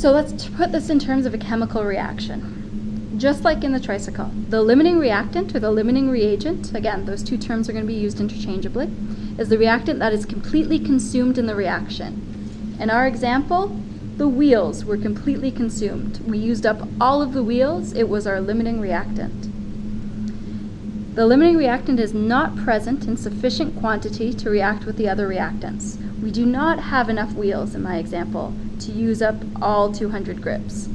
So let's put this in terms of a chemical reaction. Just like in the tricycle, the limiting reactant or the limiting reagent, again, those two terms are going to be used interchangeably, is the reactant that is completely consumed in the reaction. In our example, the wheels were completely consumed. We used up all of the wheels. It was our limiting reactant. The limiting reactant is not present in sufficient quantity to react with the other reactants. We do not have enough wheels, in my example, to use up all 200 grips.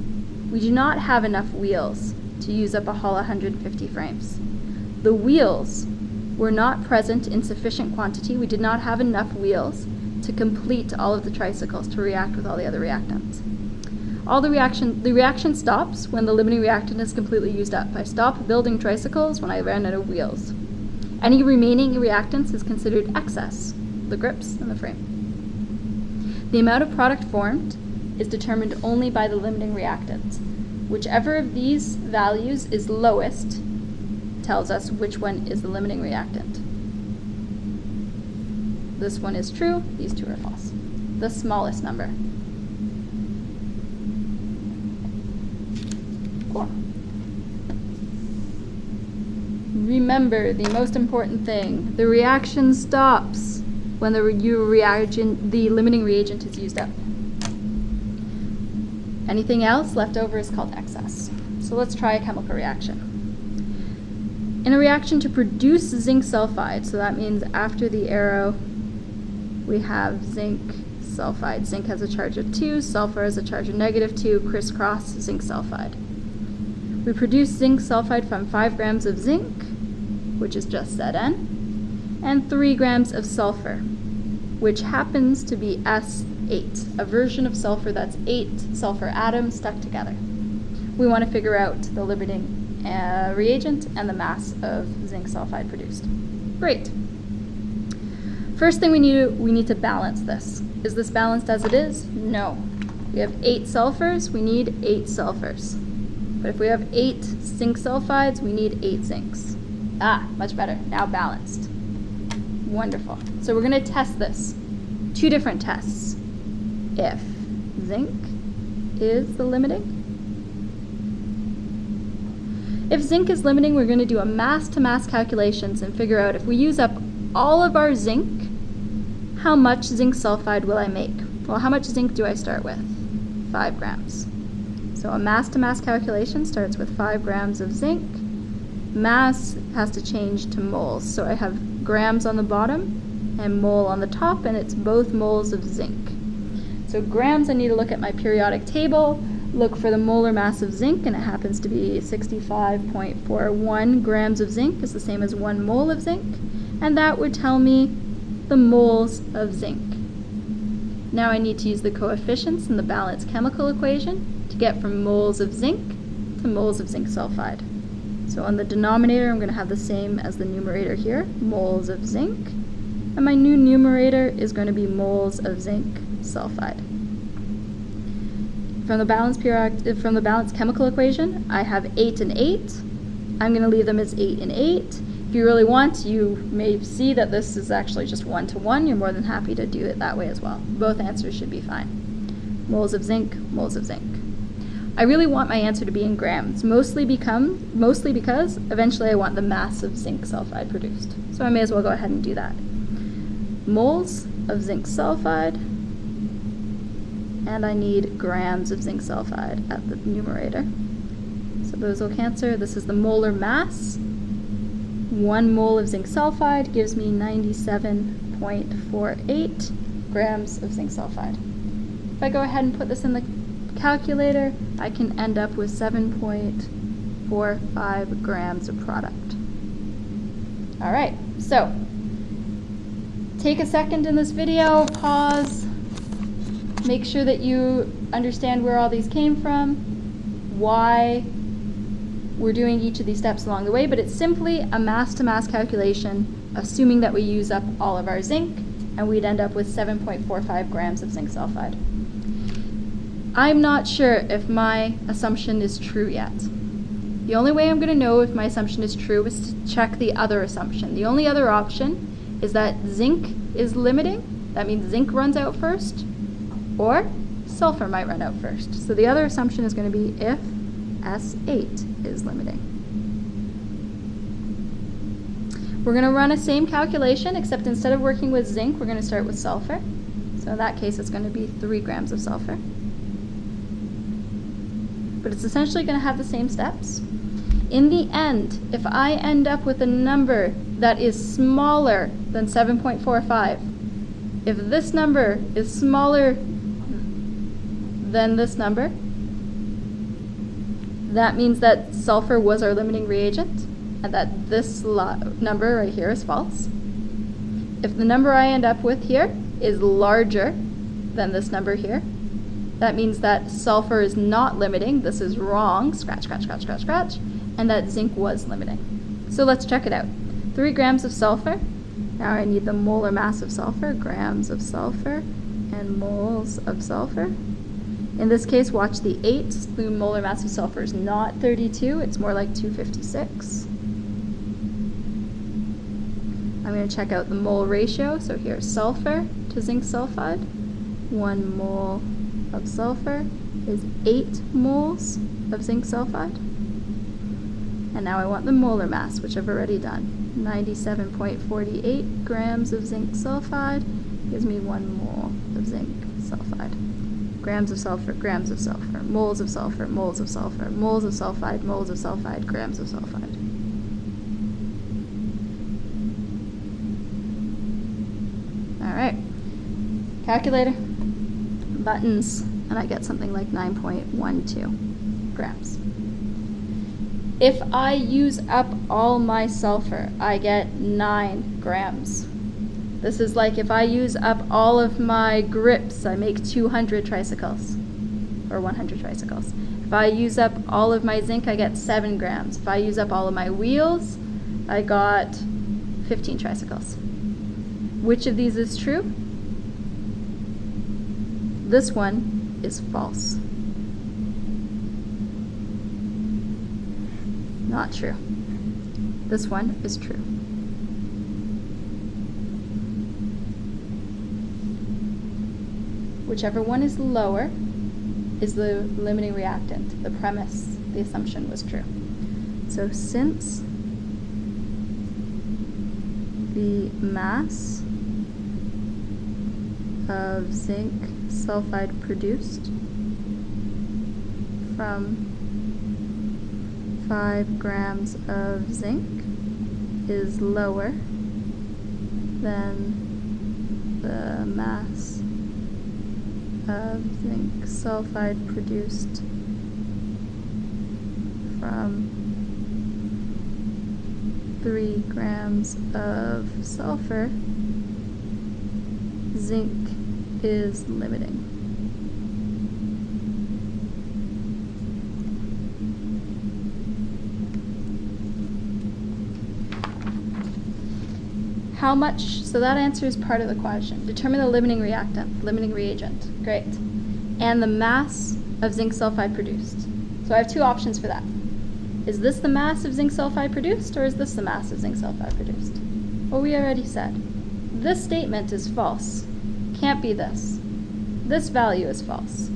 We do not have enough wheels to use up all 150 frames. The wheels were not present in sufficient quantity. We did not have enough wheels to complete all of the tricycles to react with all the other reactants. The reaction stops when the limiting reactant is completely used up. I stop building tricycles when I ran out of wheels. Any remaining reactants is considered excess, the grips and the frame. The amount of product formed is determined only by the limiting reactant. Whichever of these values is lowest tells us which one is the limiting reactant. This one is true, these two are false. The smallest number. Cool. Remember the most important thing, the reaction stops when the limiting reagent is used up. Anything else left over is called excess. So let's try a chemical reaction. In a reaction to produce zinc sulfide, so that means after the arrow we have zinc sulfide. Zinc has a charge of 2, sulfur has a charge of -2, crisscross zinc sulfide. We produce zinc sulfide from 5 grams of zinc, which is just Zn, and 3 grams of sulfur, which happens to be S8, a version of sulfur that's 8 sulfur atoms stuck together. We want to figure out the limiting reagent and the mass of zinc sulfide produced. Great. First thing we need to balance this. Is this balanced as it is? No. We have 8 sulfurs, we need 8 sulfurs. But if we have 8 zinc sulfides, we need 8 zincs. Much better. Now balanced. Wonderful. So we're going to test this. 2 different tests. If zinc is the limiting. If zinc is limiting, we're going to do a mass-to-mass calculations and figure out if we use up all of our zinc, how much zinc sulfide will I make? Well, how much zinc do I start with? 5 grams. So a mass-to-mass calculation starts with 5 grams of zinc. Mass has to change to moles. So I have grams on the bottom and mole on the top, and it's both moles of zinc. So grams, I need to look at my periodic table, look for the molar mass of zinc, and it happens to be 65.41 grams of zinc is the same as 1 mole of zinc, and that would tell me the moles of zinc. Now I need to use the coefficients in the balanced chemical equation to get from moles of zinc to moles of zinc sulfide. So on the denominator, I'm going to have the same as the numerator here, moles of zinc, and my new numerator is going to be moles of zinc sulfide. From the balanced chemical equation, I have 8 and 8. I'm going to leave them as 8 and 8. If you really want, you may see that this is actually just 1 to 1. You're more than happy to do it that way as well. Both answers should be fine. Moles of zinc, moles of zinc. I really want my answer to be in grams, mostly because eventually I want the mass of zinc sulfide produced. So I may as well go ahead and do that. Moles of zinc sulfide, and I need grams of zinc sulfide at the numerator. So those will cancel. This is the molar mass. 1 mole of zinc sulfide gives me 97.48 grams of zinc sulfide. If I go ahead and put this in the calculator, I can end up with 7.45 grams of product. All right, so take a second in this video, pause, make sure that you understand where all these came from, why we're doing each of these steps along the way, but it's simply a mass-to-mass calculation, assuming that we use up all of our zinc, and we'd end up with 7.45 grams of zinc sulfide. I'm not sure if my assumption is true yet. The only way I'm going to know if my assumption is true is to check the other assumption. The only other option is that zinc is limiting. That means zinc runs out first. Or sulfur might run out first. So the other assumption is going to be if S8 is limiting. We're going to run a same calculation, except instead of working with zinc, we're going to start with sulfur. So in that case, it's going to be 3 grams of sulfur. But it's essentially going to have the same steps. In the end, if I end up with a number that is smaller than 7.45, if this number is smaller than this number, that means that sulfur was our limiting reagent, and that this number right here is false. If the number I end up with here is larger than this number here, that means that sulfur is not limiting, this is wrong, scratch, scratch, scratch, scratch, scratch, and that zinc was limiting. So let's check it out. 3 grams of sulfur. Now I need the molar mass of sulfur, grams of sulfur, and moles of sulfur. In this case, watch the 8. The molar mass of sulfur is not 32, it's more like 256. I'm going to check out the mole ratio. So here's sulfur to zinc sulfide. 1 mole of sulfur is 8 moles of zinc sulfide. And now I want the molar mass, which I've already done. 97.48 grams of zinc sulfide gives me 1 mole of zinc sulfide. Grams of sulfur, moles of sulfur, moles of sulfur, moles of sulfide, grams of sulfide. Alright, calculator, buttons, and I get something like 9.12 grams. If I use up all my sulfur, I get 9 grams. This is like if I use up all of my grips, I make 200 tricycles, or 100 tricycles. If I use up all of my zinc, I get 7 grams. If I use up all of my wheels, I got 15 tricycles. Which of these is true? This one is false. Not true. This one is true. Whichever one is lower is the limiting reactant. The premise, the assumption was true. So since the mass of zinc sulfide produced from 5 grams of zinc is lower than the mass of zinc sulfide produced from 3 grams of sulfur, zinc is limiting. How much? So that answers part of the question. Determine the limiting reactant, limiting reagent. Great. And the mass of zinc sulfide produced. So I have 2 options for that. Is this the mass of zinc sulfide produced, or is this the mass of zinc sulfide produced? Well, we already said. This statement is false. Can't be this. This value is false.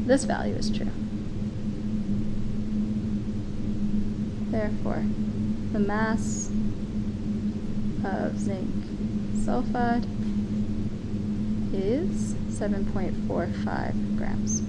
This value is true. Therefore, the mass of zinc sulfide is 7.45 grams.